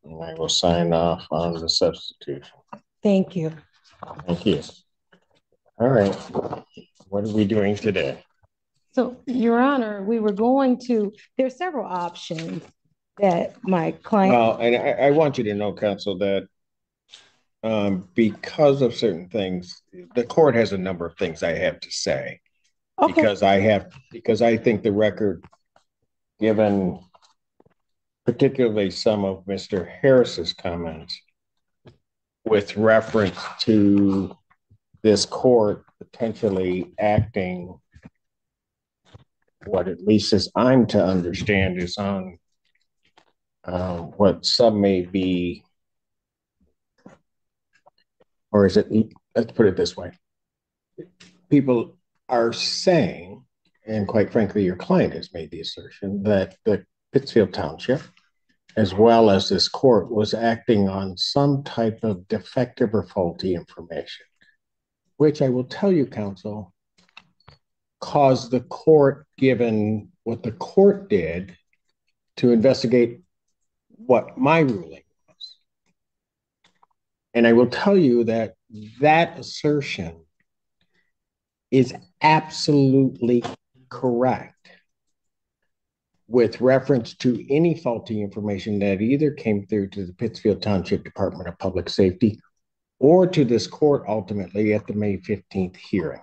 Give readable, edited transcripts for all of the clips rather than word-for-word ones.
And I will sign off on the substitution. Thank you. Thank you. All right. What are we doing today? So, Your Honor, we were going to, there's several options that my client. Well, and I want you to know, counsel, that because of certain things, the court has a number of things I have to say. Okay. Because I think the record, given particularly some of Mr. Harris's comments with reference to this court potentially acting what at least as I'm to understand is on what some may be, or is it, let's put it this way. People are saying, and quite frankly, your client has made the assertion that the Pittsfield Township, as well as this court, was acting on some type of defective or faulty information, which I will tell you, counsel, caused the court, given what the court did, to investigate what my ruling was. And I will tell you that that assertion is absolutely correct with reference to any faulty information that either came through to the Pittsfield Township Department of Public Safety or to this court ultimately at the May 15th hearing.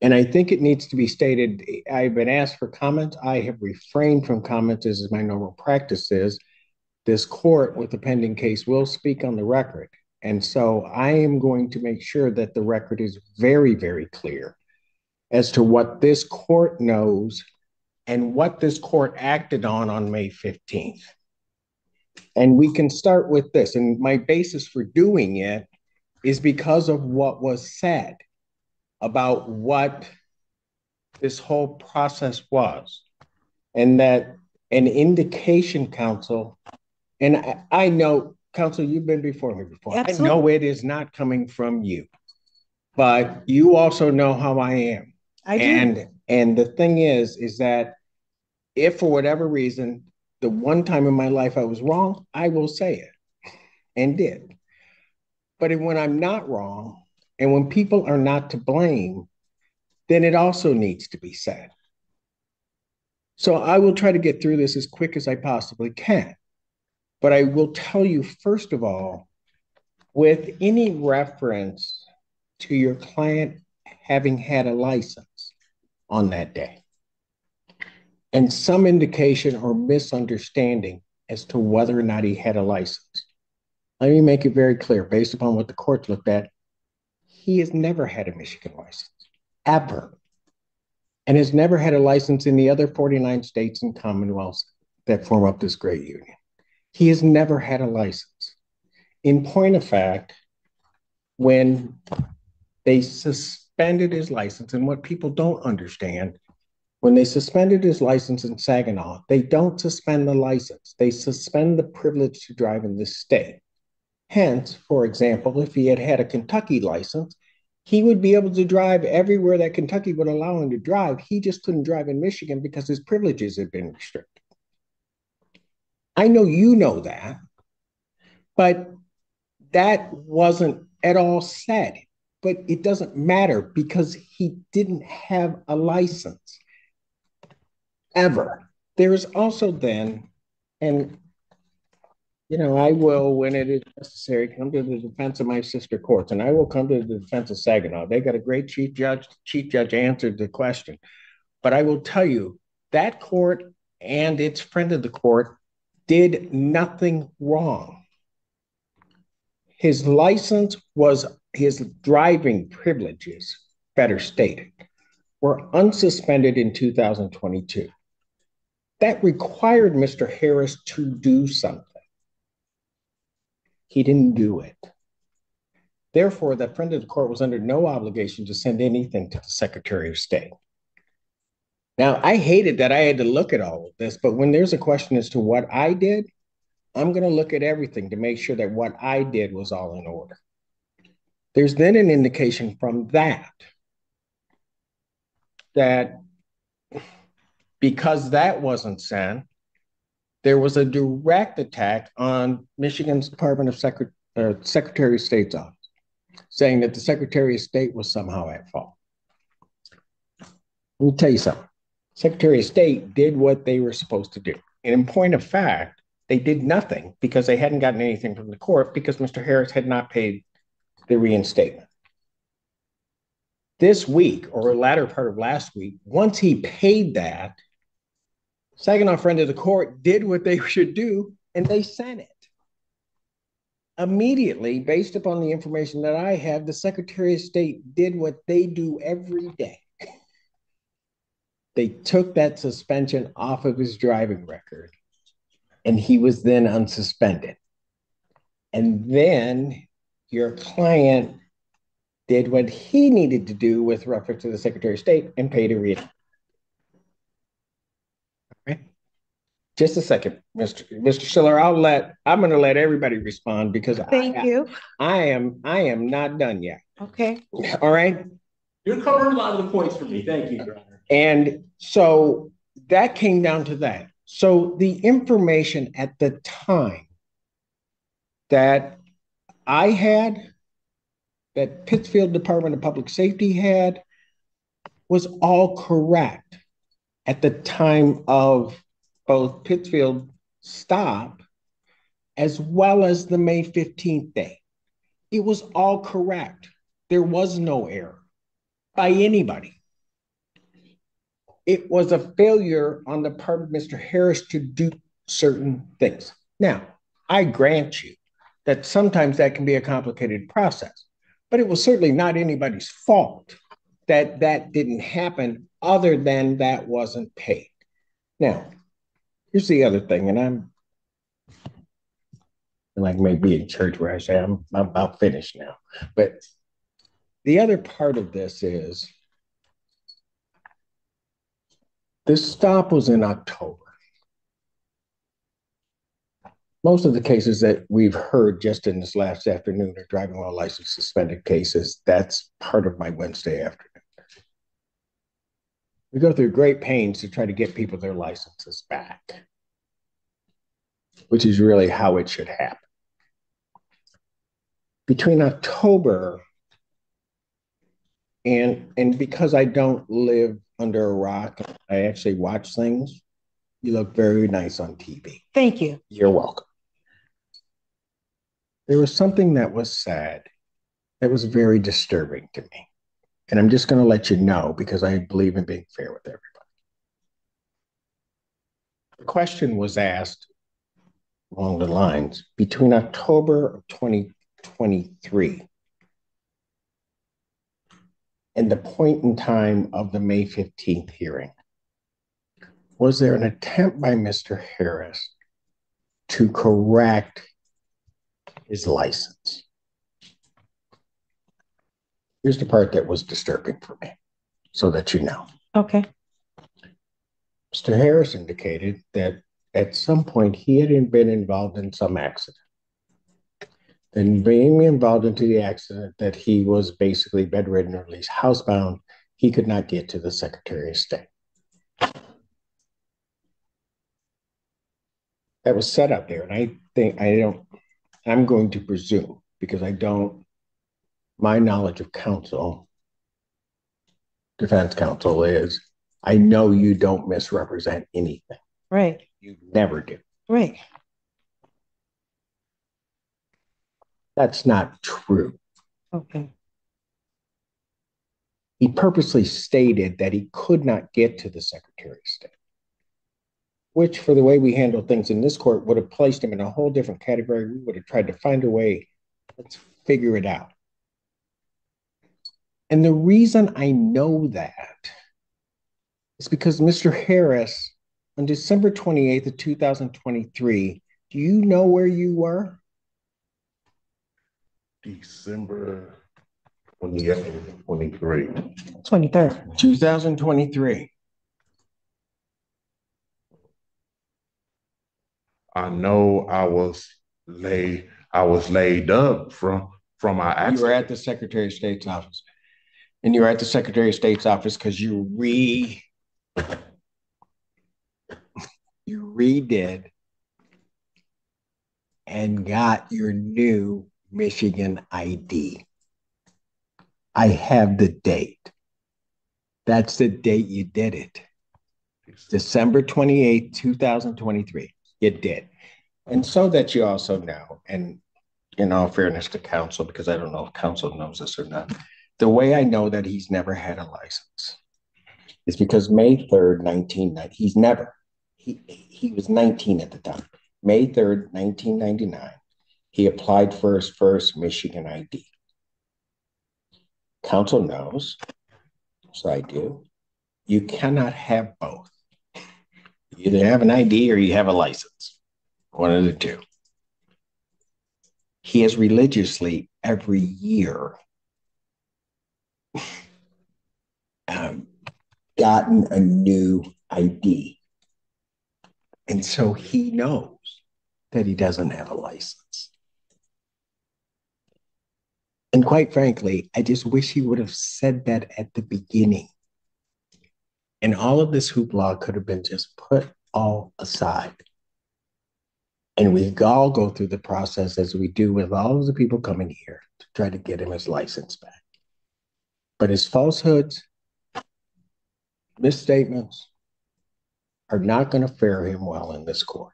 And I think it needs to be stated, I've been asked for comments. I have refrained from comments, as is my normal practice is. This court with the pending case will speak on the record. And so I am going to make sure that the record is very, very clear as to what this court knows and what this court acted on May 15th. And we can start with this. And my basis for doing it is because of what was said about what this whole process was. And that an indication, counsel, and I know, counsel, you've been before me before. Absolutely. I know it is not coming from you, but you also know how I am. I do. And the thing is that if for whatever reason, the one time in my life I was wrong, I will say it and did. But when I'm not wrong and when people are not to blame, then it also needs to be said. So I will try to get through this as quick as I possibly can. But I will tell you, first of all, with any reference to your client having had a license on that day and some indication or misunderstanding as to whether or not he had a license, let me make it very clear, based upon what the court looked at, he has never had a Michigan license, ever, and has never had a license in the other 49 states and commonwealths that form up this great union. He has never had a license. In point of fact, when they suspended his license, and what people don't understand, when they suspended his license in Saginaw, they don't suspend the license. They suspend the privilege to drive in this state. Hence, for example, if he had had a Kentucky license, he would be able to drive everywhere that Kentucky would allow him to drive. He just couldn't drive in Michigan because his privileges had been restricted. I know you know that, but that wasn't at all said. But it doesn't matter because he didn't have a license ever. There is also then, and you know, I will, when it is necessary, come to the defense of my sister courts, and I will come to the defense of Saginaw. They got a great chief judge. The chief judge answered the question. But I will tell you, that court and its friend of the court did nothing wrong. His license was, his driving privileges, better stated, were unsuspended in 2022. That required Mr. Harris to do something. He didn't do it. Therefore, that friend of the court was under no obligation to send anything to the Secretary of State. Now, I hated that I had to look at all of this, but when there's a question as to what I did, I'm going to look at everything to make sure that what I did was all in order. There's then an indication from that because that wasn't sent, there was a direct attack on Michigan's Department of Secretary of State's office, saying that the Secretary of State was somehow at fault. Let me tell you something. Secretary of State did what they were supposed to do. And in point of fact, they did nothing because they hadn't gotten anything from the court because Mr. Harris had not paid the reinstatement. This week, or the latter part of last week, once he paid that, Saginaw friend of the court did what they should do, and they sent it. Immediately, based upon the information that I have, the Secretary of State did what they do every day. They took that suspension off of his driving record, and he was then unsuspended. And then your client did what he needed to do with reference to the Secretary of State and paid a reinstatement. Okay. Just a second, Mr. Schiller. I'm going to let everybody respond because Thank you. I am not done yet. Okay. All right. You covered a lot of the points for me. Thank you, Your Honor. And so that came down to that. So the information at the time that I had, that Pittsfield Department of Public Safety had, was all correct at the time of both Pittsfield stop as well as the May 15th day. It was all correct. There was no error by anybody. It was a failure on the part of Mr. Harris to do certain things. Now, I grant you that sometimes that can be a complicated process, but it was certainly not anybody's fault that that didn't happen other than that wasn't paid. Now, here's the other thing, and I'm like maybe in church where I say I'm about finished now, but the other part of this is this stop was in October. Most of the cases that we've heard just in this last afternoon are driving while license suspended cases. That's part of my Wednesday afternoon. We go through great pains to try to get people their licenses back, which is really how it should happen. Between October and because I don't live under a rock, I actually watch things. You look very nice on TV. Thank you. You're welcome. There was something that was sad, that was very disturbing to me. And I'm just going to let you know because I believe in being fair with everybody. The question was asked along the lines between October of 2023 and the point in time of the May 15th hearing, was there an attempt by Mr. Harris to correct his license? Here's the part that was disturbing for me, so that you know. Okay. Mr. Harris indicated that at some point he had been involved in some accident. And being involved into the accident, that he was basically bedridden or at least housebound, he could not get to the Secretary of State. That was set up there. And I'm going to presume, because my knowledge of counsel, defense counsel is, I know you don't misrepresent anything. Right. You never do. Right. That's not true. Okay. He purposely stated that he could not get to the Secretary of State, which, for the way we handle things in this court, would have placed him in a whole different category. We would have tried to find a way. Let's figure it out. And the reason I know that is because Mr. Harris, on December 28th of 2023, do you know where you were? December 28th, 23. 23rd. 2023. I know I was laid up from my accident. You were at the Secretary of State's office. And you were at the Secretary of State's office because you redid and got your new Michigan ID. I have the date. That's the date you did it. December 28th, 2023. You did. And so that you also know, and in all fairness to counsel, because I don't know if counsel knows this or not, the way I know that he's never had a license is because May 3rd, 1990, he was 19 at the time. May 3rd, 1999, he applied for his first Michigan ID. Counsel knows, so I do. You cannot have both. You either have an ID or you have a license, one of the two. He has religiously every year gotten a new ID. And so he knows that he doesn't have a license. And quite frankly, I just wish he would have said that at the beginning. And all of this hoopla could have been just put all aside. And we all go through the process as we do with all of the people coming here to try to get him his license back. But his falsehoods, misstatements are not going to fare him well in this court.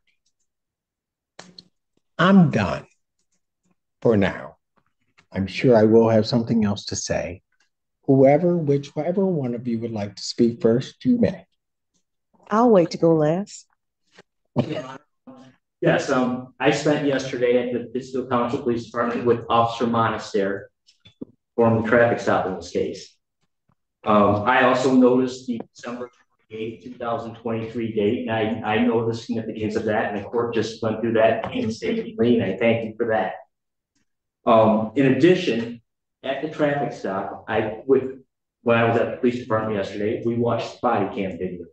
I'm done for now. I'm sure I will have something else to say. Whichever one of you would like to speak first, you may. I'll wait to go last. Yes, I spent yesterday at the Pittsfield Township Police Department with Officer Monaster performing the traffic stop in this case. I also noticed the December 28, 2023 date, and I know the significance of that, and the court just went through that painstakingly, and I thank you for that. In addition, at the traffic stop, when I was at the police department yesterday, we watched the body cam video.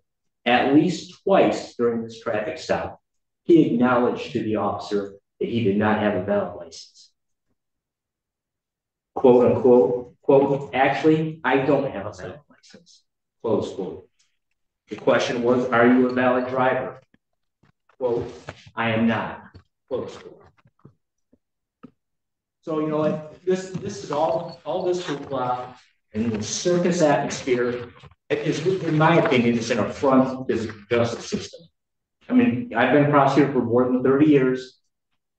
At least twice during this traffic stop, he acknowledged to the officer that he did not have a valid license. Quote unquote, quote, actually, I don't have a valid license, close quote. The question was, are you a valid driver? Quote, I am not, close quote. So, you know what, this is all this hoopla and the circus atmosphere is, in my opinion, is an affront to the justice system. I mean, I've been a prosecutor for more than 30 years,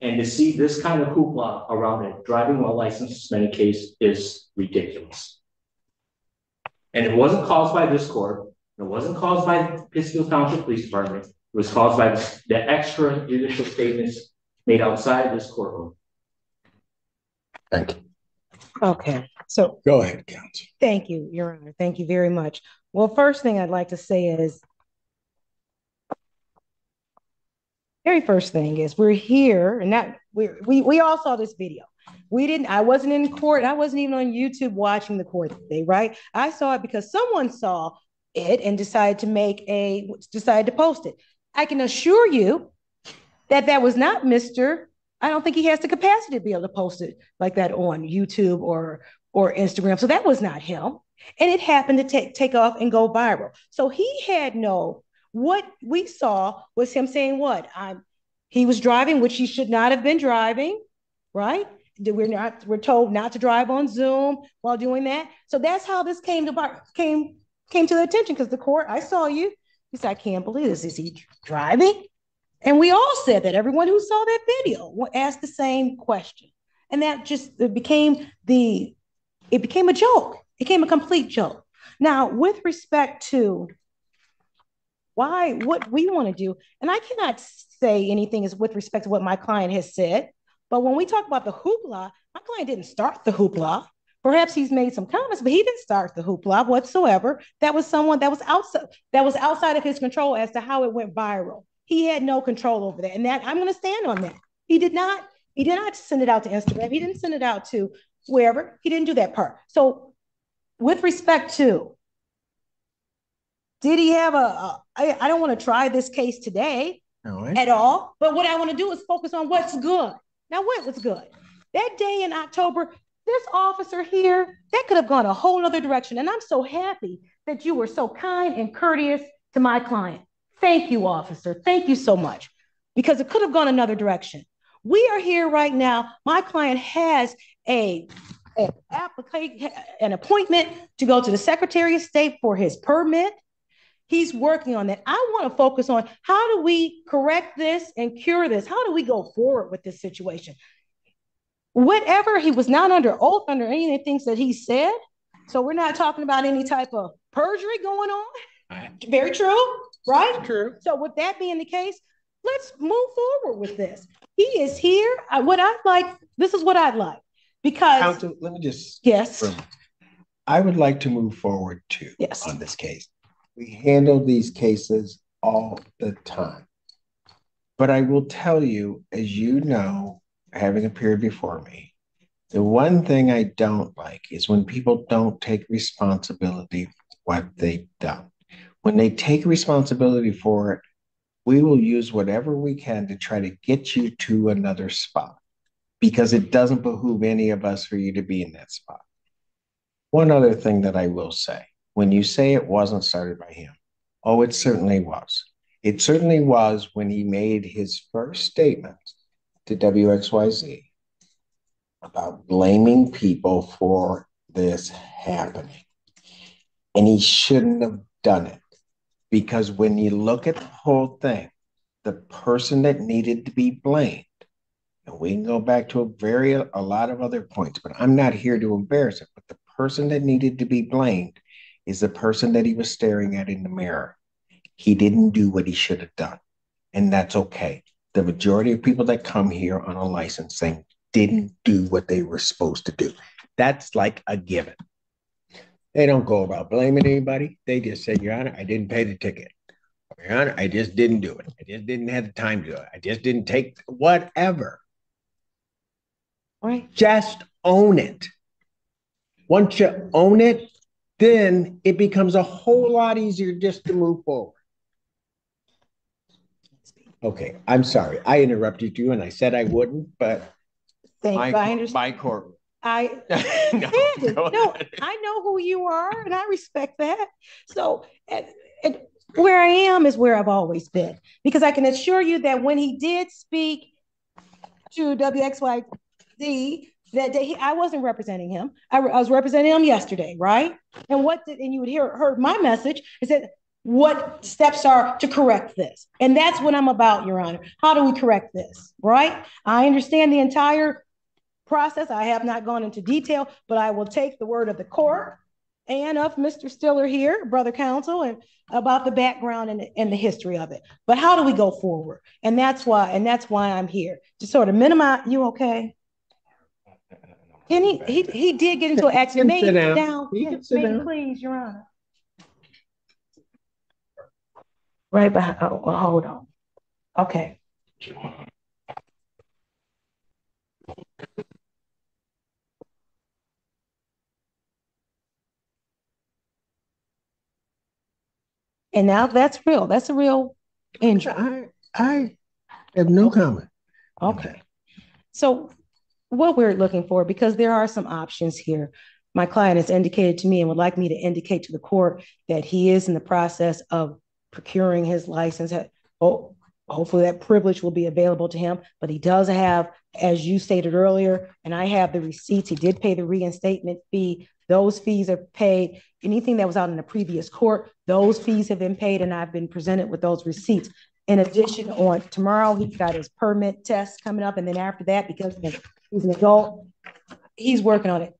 and to see this kind of hoopla around a driving while licensed suspended case is ridiculous. And it wasn't caused by this court. It wasn't caused by the Pittsfield Township Police Department. It was caused by the extrajudicial statements made outside of this courtroom. Thank you. Okay, so go ahead, counsel. Thank you, Your Honor. Thank you very much. Well, first thing I'd like to say is, very first thing is we're here, and that we all saw this video. I wasn't in court. I wasn't even on YouTube watching the court today, right? I saw it because someone saw it and decided to post it. I can assure you that was not Mr. I don't think he has the capacity to be able to post it like that on YouTube or Instagram. So that was not him. And it happened to take off and go viral. So he had what we saw was him saying he was driving, which he should not have been driving, right? We're told not to drive on Zoom while doing that. So that's how this came to the attention, because the court, I saw you. He said, I can't believe this. Is he driving? And we all said that. Everyone who saw that video asked the same question. And that just became a joke. It became a complete joke. Now, with respect to what we want to do, and I cannot say anything is with respect to what my client has said, but when we talk about the hoopla, my client didn't start the hoopla. Perhaps he's made some comments, but he didn't start the hoopla whatsoever. That was someone that was outside of his control as to how it went viral. He had no control over that. And that I'm going to stand on that. He did not send it out to Instagram. He didn't send it out to wherever. He didn't do that part. So with respect to, did he have I don't want to try this case today at all, but what I want to do is focus on what's good. Now, what was good? That day in October, this officer here, that could have gone a whole other direction. And I'm so happy that you were so kind and courteous to my client. Thank you, officer. Thank you so much, because it could have gone another direction. We are here right now. My client has an appointment to go to the Secretary of State for his permit. He's working on that. I want to focus on how do we correct this and cure this? How do we go forward with this situation? Whatever, he was not under oath under any of the things that he said. So we're not talking about any type of perjury going on. Very true, right? True. So with that being the case, let's move forward with this. He is here. This is what I'd like. Because Counsel, let me just. Yes. I would like to move forward too. Yes. On this case. We handle these cases all the time. But I will tell you, as you know, having appeared before me, the one thing I don't like is when people don't take responsibility for what they've done. When they take responsibility for it, we will use whatever we can to try to get you to another spot, because it doesn't behoove any of us for you to be in that spot. One other thing that I will say, when you say it wasn't started by him, oh, it certainly was. It certainly was when he made his first statement to WXYZ about blaming people for this happening. And he shouldn't have done it, because when you look at the whole thing, the person that needed to be blamed, and we can go back to a lot of other points, but I'm not here to embarrass it, but the person that needed to be blamed is the person that he was staring at in the mirror. He didn't do what he should have done, and that's okay. The majority of people that come here on a licensing didn't do what they were supposed to do. That's like a given. They don't go about blaming anybody. They just say, Your Honor, I didn't pay the ticket. Your Honor, I just didn't do it. I just didn't have the time to do it. I just didn't take whatever. Right. Just own it. Once you own it, then it becomes a whole lot easier just to move forward. Okay, I'm sorry. I interrupted you and I said I wouldn't, but my court. I know who you are and I respect that. So and where I am is where I've always been, because I can assure you that when he did speak to WXYZ that day, I wasn't representing him. I was representing him yesterday, right? And you would heard my message is that what steps are to correct this. And that's what I'm about, Your Honor. How do we correct this, right? I understand the entire process. I have not gone into detail, but I will take the word of the court and of Mr. Stiller here, brother counsel, and about the background and the history of it. But how do we go forward? And that's why I'm here to sort of minimize. You okay? And he did get into an accident. Maybe sit down. Please, Your Honor. Right behind. Oh, well, hold on. Okay. And now that's real. That's a real injury. I have no comment. Okay. So what we're looking for, because there are some options here. My client has indicated to me and would like me to indicate to the court that he is in the process of procuring his license. Hopefully that privilege will be available to him, but he does have, as you stated earlier, and I have the receipts, he did pay the reinstatement fee. Those fees are paid. Anything that was out in the previous court, those fees have been paid, and I've been presented with those receipts. In addition, on tomorrow, he's got his permit test coming up, and then after that, because he's an adult, he's working on it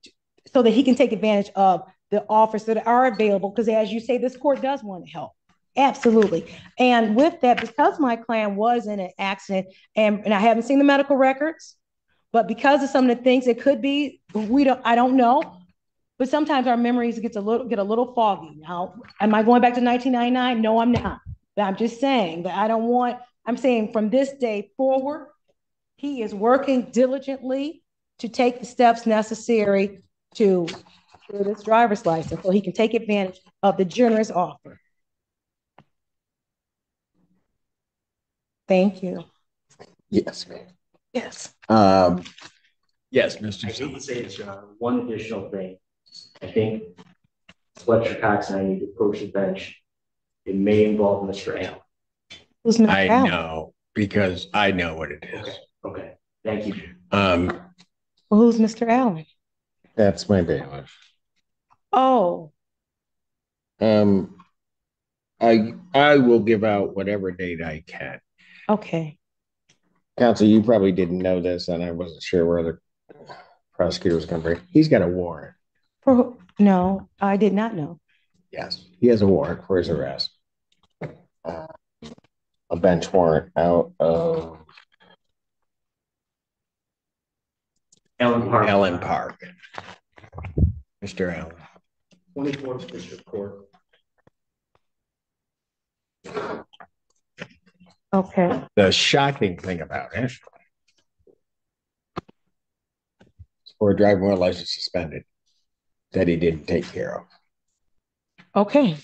so that he can take advantage of the offers that are available, because as you say, this court does want to help. Absolutely. And with that, because my client was in an accident, and I haven't seen the medical records, but because of some of the things it could be, I don't know. But sometimes our memories get a little foggy. Now, am I going back to 1999? No, I'm not. But I'm just saying that I'm saying from this day forward, he is working diligently to take the steps necessary to get his driver's license so he can take advantage of the generous offer. Thank you. Yes, ma'am. Yes. Yes, Mr. I hate to say this, John. One additional thing. I think Fletcher Cox and I need to approach the bench. It may involve Mr. Allen. Who's Mr. I Allen? know, because I know what it is. Okay. Thank you. Um, Well, who's Mr. Allen? that's my bailiff. Oh, Um, I will give out whatever date I can. okay. Counsel, you probably didn't know this, and I wasn't sure where the prosecutor was going to bring. He's got a warrant. No, I did not know. Yes, he has a warrant for his arrest. A bench warrant out of Ellen Park. Park. Mr. Allen. 24th District Court. Okay. The shocking thing about it, for a driving while license suspended, that he didn't take care of. Okay.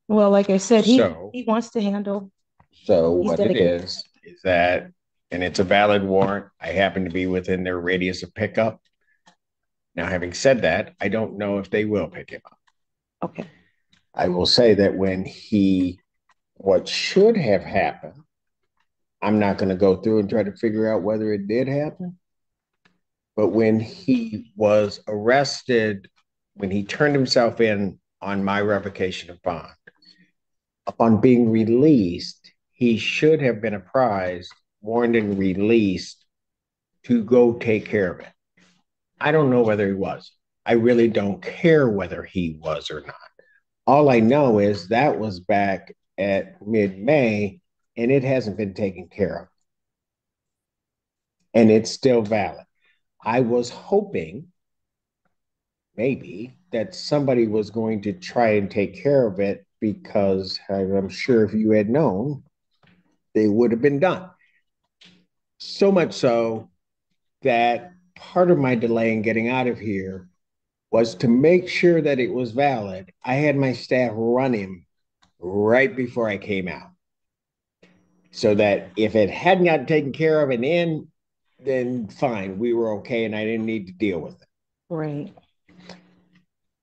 Well, like I said, he So- wants to handle. So He's what dedicated. it is that, and it's a valid warrant. I happen to be within their radius of pickup. Now, having said that, I don't know if they will pick him up. Okay. I will say that what should have happened, I'm not going to go through and try to figure out whether it did happen. But when he was arrested, when he turned himself in on my revocation of bond, upon being released, he should have been apprised, warned, and released to go take care of it. I don't know whether he was. I really don't care whether he was or not. All I know is that was back at mid-May, and it hasn't been taken care of. And it's still valid. I was hoping maybe that somebody was going to try and take care of it, because I'm sure if you had known, they would have been done. So much so that part of my delay in getting out of here was to make sure that it was valid. I had my staff run him right before I came out, so that if it hadn't gotten taken care of and in, then fine, we were okay and I didn't need to deal with it. Right.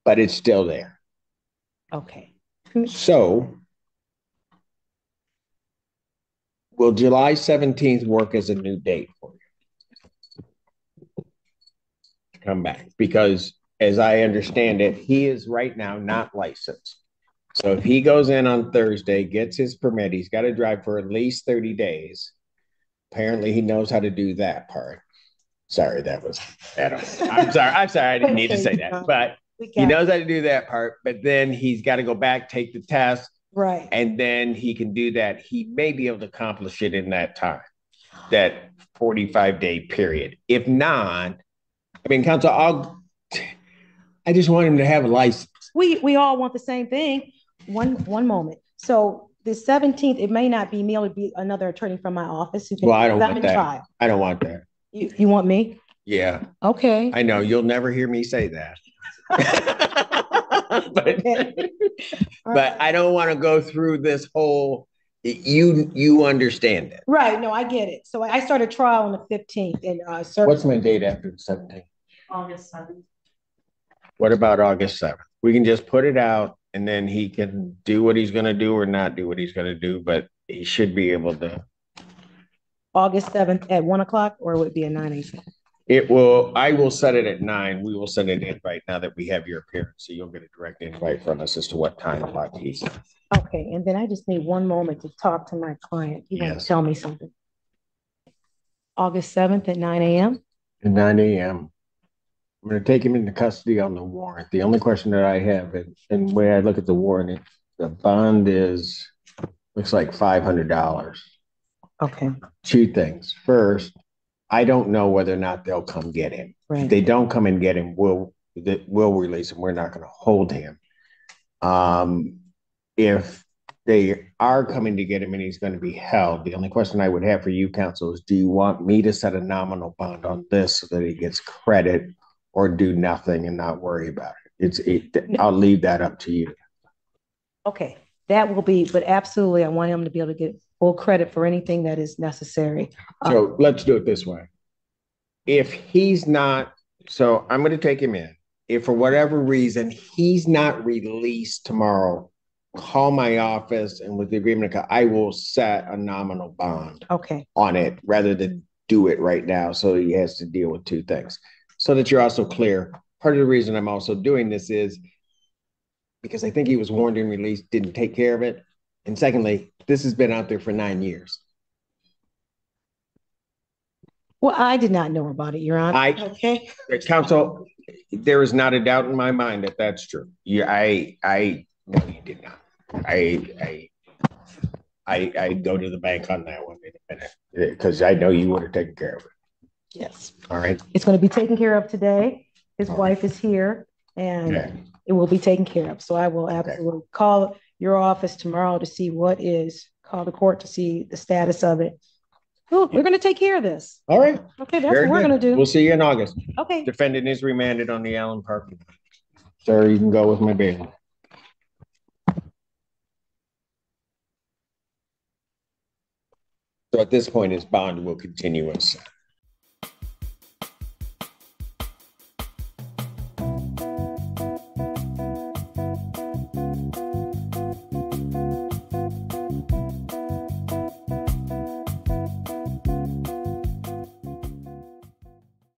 But it's still there. Okay. So will July 17th work as a new date for you to come back? Because as I understand it, he is right now not licensed. So if he goes in on Thursday, gets his permit, he's got to drive for at least 30 days. Apparently he knows how to do that part. Sorry, that was I'm sorry. I'm sorry. I didn't need to say that, but he knows how to do that part. But then he's got to go back, take the test. Right. And then he can do that. He may be able to accomplish it in that time, that 45-day period. If not, I mean, counsel, I just want him to have a license. We all want the same thing. One moment. So the 17th, it may not be me, it'll be another attorney from my office who can. Well, I don't want that. Trial. I don't want that. You want me? Yeah. Okay. I know you'll never hear me say that. but I don't want to go through this whole. You understand it, right? No, I get it. So I started trial on the 15th, and what's my date after the 17th? August 7th. What about August 7th? We can just put it out, and then he can do what he's going to do or not do what he's going to do, but he should be able to. August 7th at 1 o'clock, or would it be at 9 a.m.? I will set it at 9. We will send an invite now that we have your appearance. So you'll get a direct invite from us as to what time he's. Okay. And then I just need one moment to talk to my client. You want to tell me something? August 7th at 9 a.m. At 9 a.m. I'm going to take him into custody on the warrant. The only question that I have, and the way I look at the warrant, the bond looks like $500. Okay. Two things. First, I don't know whether or not they'll come get him. Right. If they don't come and get him, we'll release him. We're not going to hold him. If they are coming to get him and he's going to be held, the only question I would have for you, counsel, is do you want me to set a nominal bond on this so that he gets credit, or do nothing and not worry about it? I'll leave that up to you. Okay. That will be, but absolutely, I want him to be able to get full credit for anything that is necessary. So let's do it this way. If he's not, so I'm going to take him in. If for whatever reason he's not released tomorrow, call my office, and with the agreement, I will set a nominal bond on it rather than do it right now. So he has to deal with two things. So that you're also clear, part of the reason I'm also doing this is because I think he was warned and released, didn't take care of it. And secondly, this has been out there for 9 years. Well, I did not know about it, Your Honor. Okay. Counsel, there is not a doubt in my mind that that's true. Yeah, I no, you did not. I go to the bank on that one in a minute because I know you would have taken care of it. Yes. All right. It's going to be taken care of today. His wife is here, and it will be taken care of. So I will absolutely call your office tomorrow to see call the court to see the status of it. We're going to take care of this. All right. Okay, that's what we're going to do. We'll see you in August. Okay. Defendant is remanded on the Allen Park. Sir, you can go with my bail. So at this point, his bond will continue as